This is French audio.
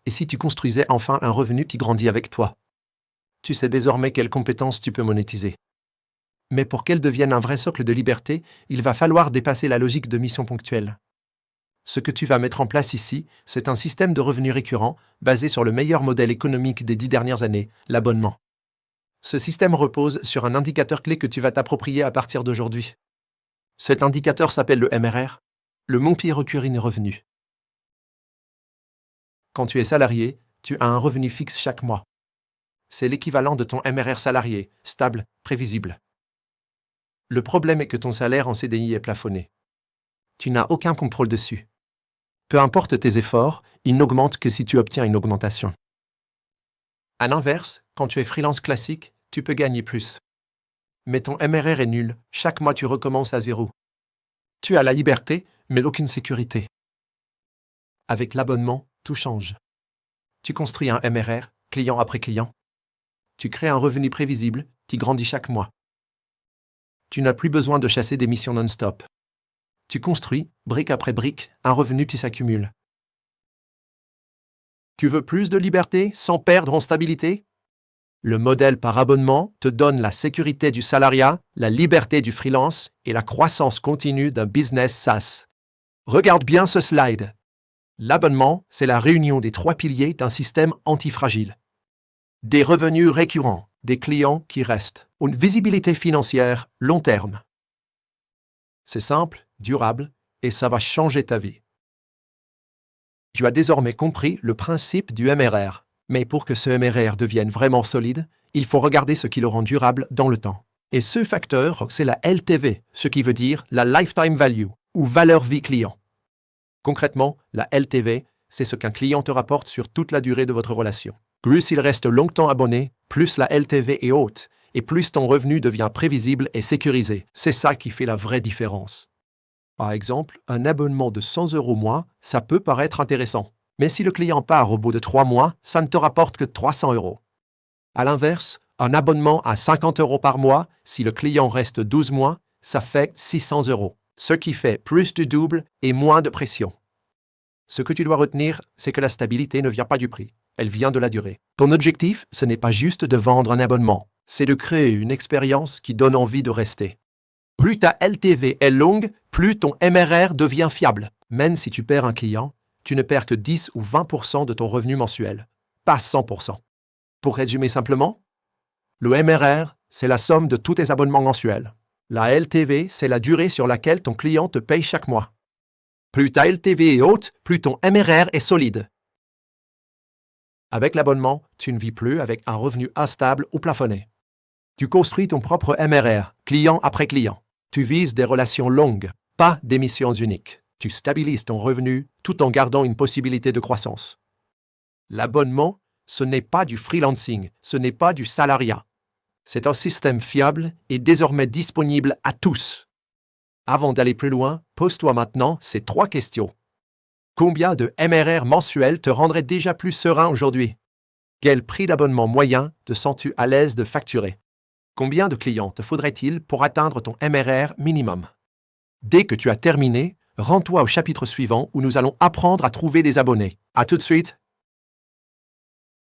Et si tu construisais enfin un revenu qui grandit avec toi? Tu sais désormais quelles compétences tu peux monétiser. Mais pour qu'elles deviennent un vrai socle de liberté, il va falloir dépasser la logique de mission ponctuelle. Ce que tu vas mettre en place ici, c'est un système de revenus récurrents basé sur le meilleur modèle économique des 10 dernières années, l'abonnement. Ce système repose sur un indicateur clé que tu vas t'approprier à partir d'aujourd'hui. Cet indicateur s'appelle le MRR, le Monthly Recurring Revenue. Quand tu es salarié, tu as un revenu fixe chaque mois. C'est l'équivalent de ton MRR salarié, stable, prévisible. Le problème est que ton salaire en CDI est plafonné. Tu n'as aucun contrôle dessus. Peu importe tes efforts, il n'augmente que si tu obtiens une augmentation. À l'inverse, quand tu es freelance classique, tu peux gagner plus. Mais ton MRR est nul, chaque mois tu recommences à zéro. Tu as la liberté, mais aucune sécurité. Avec l'abonnement, tout change. Tu construis un MRR, client après client. Tu crées un revenu prévisible qui grandit chaque mois. Tu n'as plus besoin de chasser des missions non-stop. Tu construis, brique après brique, un revenu qui s'accumule. Tu veux plus de liberté sans perdre en stabilité? Le modèle par abonnement te donne la sécurité du salariat, la liberté du freelance et la croissance continue d'un business SaaS. Regarde bien ce slide. L'abonnement, c'est la réunion des 3 piliers d'un système antifragile. Des revenus récurrents, des clients qui restent, une visibilité financière long terme. C'est simple, durable, et ça va changer ta vie. Tu as désormais compris le principe du MRR. Mais pour que ce MRR devienne vraiment solide, il faut regarder ce qui le rend durable dans le temps. Et ce facteur, c'est la LTV, ce qui veut dire la Lifetime Value, ou valeur vie client. Concrètement, la LTV, c'est ce qu'un client te rapporte sur toute la durée de votre relation. Plus il reste longtemps abonné, plus la LTV est haute, et plus ton revenu devient prévisible et sécurisé. C'est ça qui fait la vraie différence. Par exemple, un abonnement de 100 € mois, ça peut paraître intéressant. Mais si le client part au bout de 3 mois, ça ne te rapporte que 300 €. À l'inverse, un abonnement à 50 € par mois, si le client reste 12 mois, ça fait 600 €. Ce qui fait plus du double et moins de pression. Ce que tu dois retenir, c'est que la stabilité ne vient pas du prix, elle vient de la durée. Ton objectif, ce n'est pas juste de vendre un abonnement, c'est de créer une expérience qui donne envie de rester. Plus ta LTV est longue, plus ton MRR devient fiable. Même si tu perds un client, tu ne perds que 10 ou 20% de ton revenu mensuel, pas 100%. Pour résumer simplement, le MRR, c'est la somme de tous tes abonnements mensuels. La LTV, c'est la durée sur laquelle ton client te paye chaque mois. Plus ta LTV est haute, plus ton MRR est solide. Avec l'abonnement, tu ne vis plus avec un revenu instable ou plafonné. Tu construis ton propre MRR, client après client. Tu vises des relations longues, pas des missions uniques. Tu stabilises ton revenu tout en gardant une possibilité de croissance. L'abonnement, ce n'est pas du freelancing, ce n'est pas du salariat. C'est un système fiable et désormais disponible à tous. Avant d'aller plus loin, pose-toi maintenant ces 3 questions. Combien de MRR mensuel te rendrait déjà plus serein aujourd'hui? Quel prix d'abonnement moyen te sens-tu à l'aise de facturer? Combien de clients te faudrait-il pour atteindre ton MRR minimum? Dès que tu as terminé, rends-toi au chapitre suivant où nous allons apprendre à trouver des abonnés. À tout de suite!